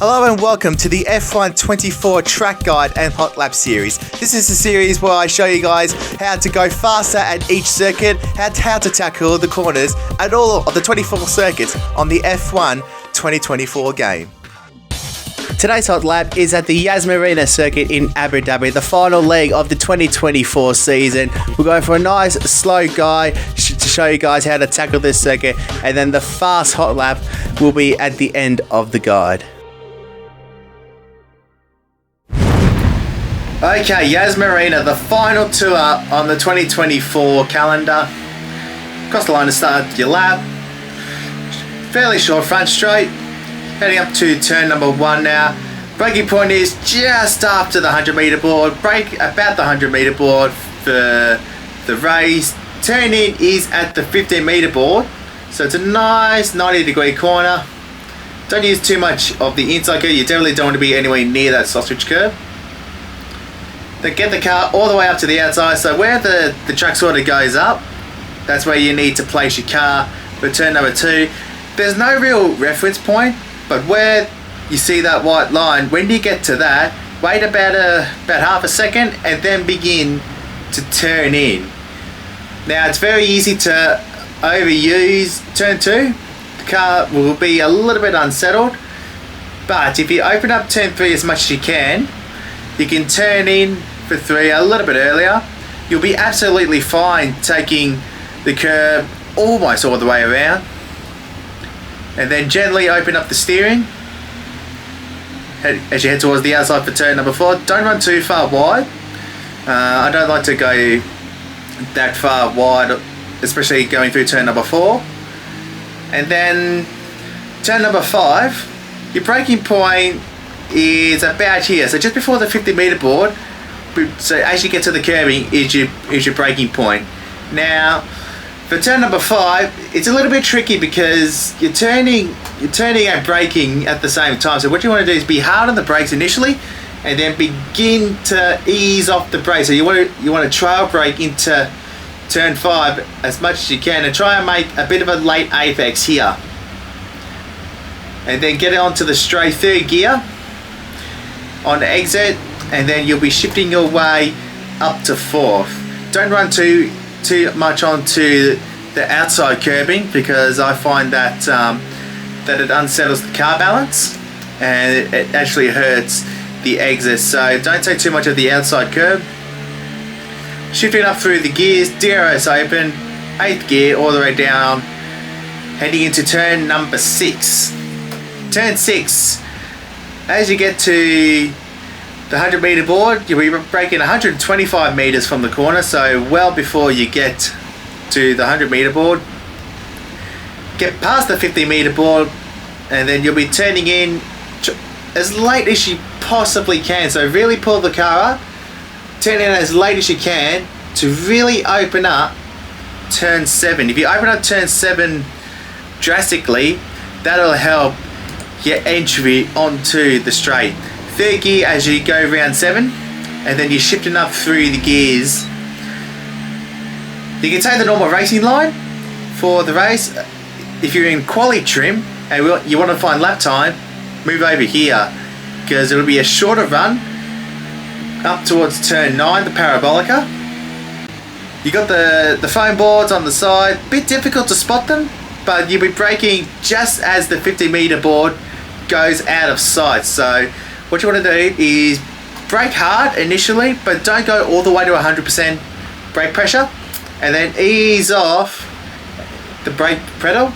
Hello and welcome to the F1 24 track guide and Hotlap series. This is a series where I show you guys how to go faster at each circuit, how to tackle the corners at all of the 24 circuits on the F1 2024 game. Today's hot lap is at the Marina circuit in Abu Dhabi, the final leg of the 2024 season. We're going for a nice slow guide to show you guys how to tackle this circuit, and then the fast hot lap will be at the end of the guide. Okay, Marina, the final tour on the 2024 calendar. Cross the line to start your lap. Fairly short front straight. Heading up to turn number 1 now. Braking point is just after the 100 meter board. Brake about the 100 meter board for the race. Turn in is at the 15 meter board. So it's a nice 90-degree corner. Don't use too much of the inside curve. You definitely don't want to be anywhere near that sausage curve. Then get the car all the way up to the outside. So where the track sort of goes up, that's where you need to place your car for turn number 2. There's no real reference point, but where you see that white line, when you get to that, wait about half a second and then begin to turn in. Now it's very easy to overuse turn 2. The car will be a little bit unsettled, but if you open up turn 3 as much as you can turn in for 3 a little bit earlier. You'll be absolutely fine taking the curb almost all the way around. And then gently open up the steering as you head towards the outside for turn number 4. Don't run too far wide. I don't like to go that far wide, especially going through turn number 4. And then turn number 5, your braking point is about here. So just before the 50 meter board. So as you get to the curbing is your braking point. Now for turn number 5, it's a little bit tricky because you're turning and braking at the same time. So what you want to do is be hard on the brakes initially, and then begin to ease off the brakes. So you want to trail brake into turn 5 as much as you can, and try and make a bit of a late apex here. And then get it onto the straight 3rd gear on exit, and then you'll be shifting your way up to 4th. Don't run too much onto the outside curbing, because I find that that it unsettles the car balance and it actually hurts the exit. So don't take too much of the outside curb. Shifting up through the gears, DRS open, 8th gear all the way down, heading into turn number 6. Turn 6, as you get to the 100 meter board, you'll be braking 125 meters from the corner, so well before you get to the 100 meter board. Get past the 50 meter board, and then you'll be turning in as late as you possibly can. So really pull the car up, turn in as late as you can to really open up turn 7. If you open up turn 7 drastically, that'll help your entry onto the straight. 3rd gear as you go around 7, and then you're shifting up through the gears. You can take the normal racing line for the race. If you're in quali trim and you want to find lap time, move over here, because it'll be a shorter run up towards turn 9, the parabolica. You got the foam boards on the side, bit difficult to spot them, but you'll be braking just as the 50 meter board goes out of sight. So what you want to do is brake hard initially, but don't go all the way to 100% brake pressure, and then ease off the brake pedal,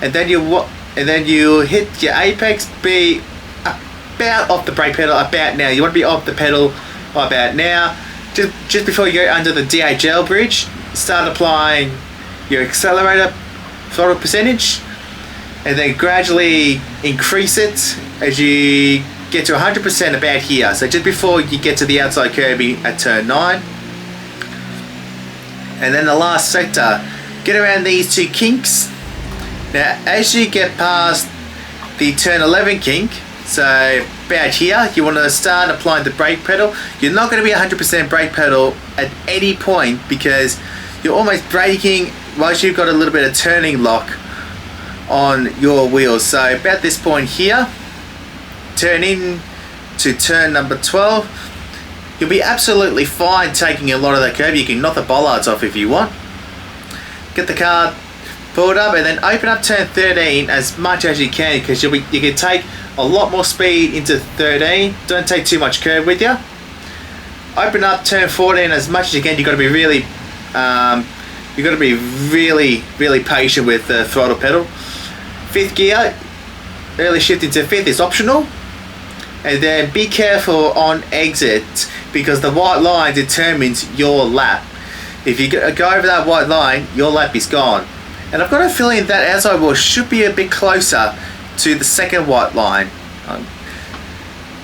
and then you'll hit your apex. Be about off the brake pedal about now. You want to be off the pedal about now. Just before you go under the DHL bridge, start applying your accelerator throttle percentage, and then gradually increase it as you get to 100% about here. So just before you get to the outside curbing at turn 9. And then the last sector, get around these 2 kinks. Now as you get past the turn 11 kink, so about here, you want to start applying the brake pedal. You're not going to be 100% brake pedal at any point, because you're almost braking whilst you've got a little bit of turning lock on your wheels. So about this point here, turn in to turn number 12, you'll be absolutely fine taking a lot of that curb. You can knock the bollards off if you want. Get the car pulled up and then open up turn 13 as much as you can, because you can take a lot more speed into 13. Don't take too much curb with you. Open up turn 14 as much as you can. You've got to be really really patient with the throttle pedal. 5th gear, early shift into 5th is optional. And then be careful on exit, because the white line determines your lap. If you go over that white line, your lap is gone. And I've got a feeling that as I will should be a bit closer to the second white line.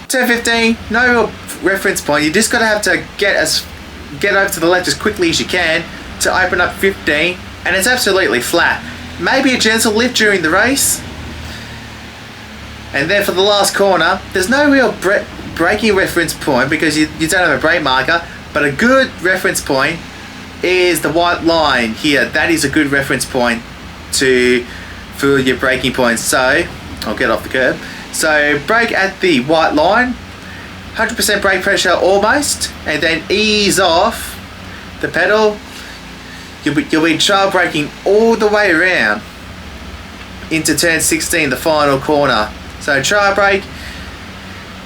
Turn 15, no real reference point. You just got to have to get over to the left as quickly as you can to open up 15, and it's absolutely flat. Maybe a gentle lift during the race. And then for the last corner, there's no real braking reference point because you don't have a brake marker, but a good reference point is the white line here. That is a good reference point for your braking points. So I'll get off the curb. So brake at the white line, 100% brake pressure almost, and then ease off the pedal. You'll be trail braking all the way around into turn 16, the final corner. So trail brake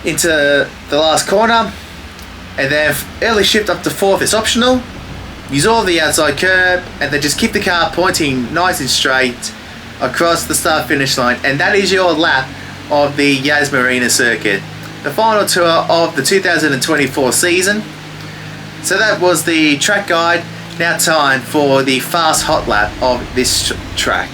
into the last corner, and then early shift up to 4th is optional. Use all the outside curb, and then just keep the car pointing nice and straight across the start finish line, and that is your lap of the Yas Marina circuit, the final tour of the 2024 season. So that was the track guide. Now time for the fast hot lap of this track.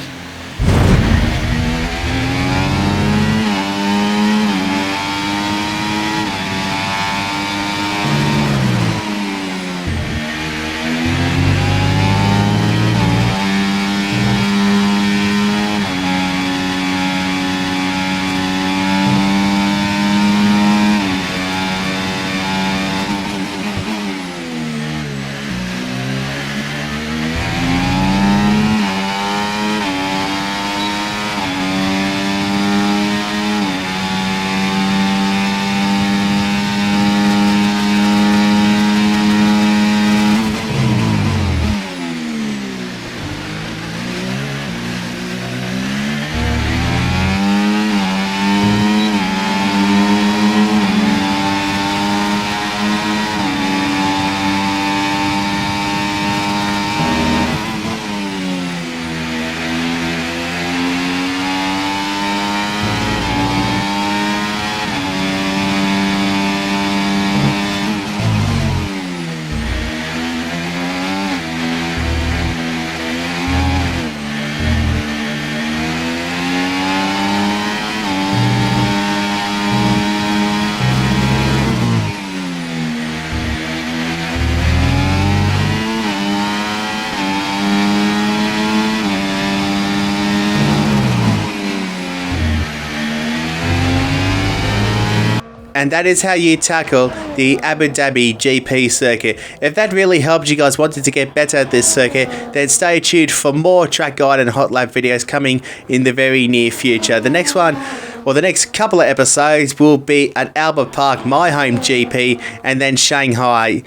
And that is how you tackle the Abu Dhabi GP circuit. If that really helped you guys wanted to get better at this circuit, then stay tuned for more track guide and hot lap videos coming in the very near future. The next one, well, the next couple of episodes will be at Albert Park, my home GP, and then Shanghai,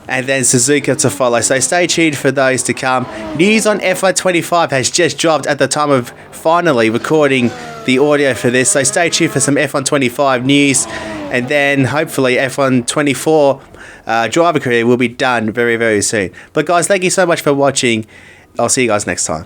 and then Suzuka to follow. So stay tuned for those to come. News on F125 has just dropped at the time of finally recording the audio for this. So stay tuned for some F125 news, and then hopefully F124 driver career will be done very, very soon. But guys, thank you so much for watching. I'll see you guys next time.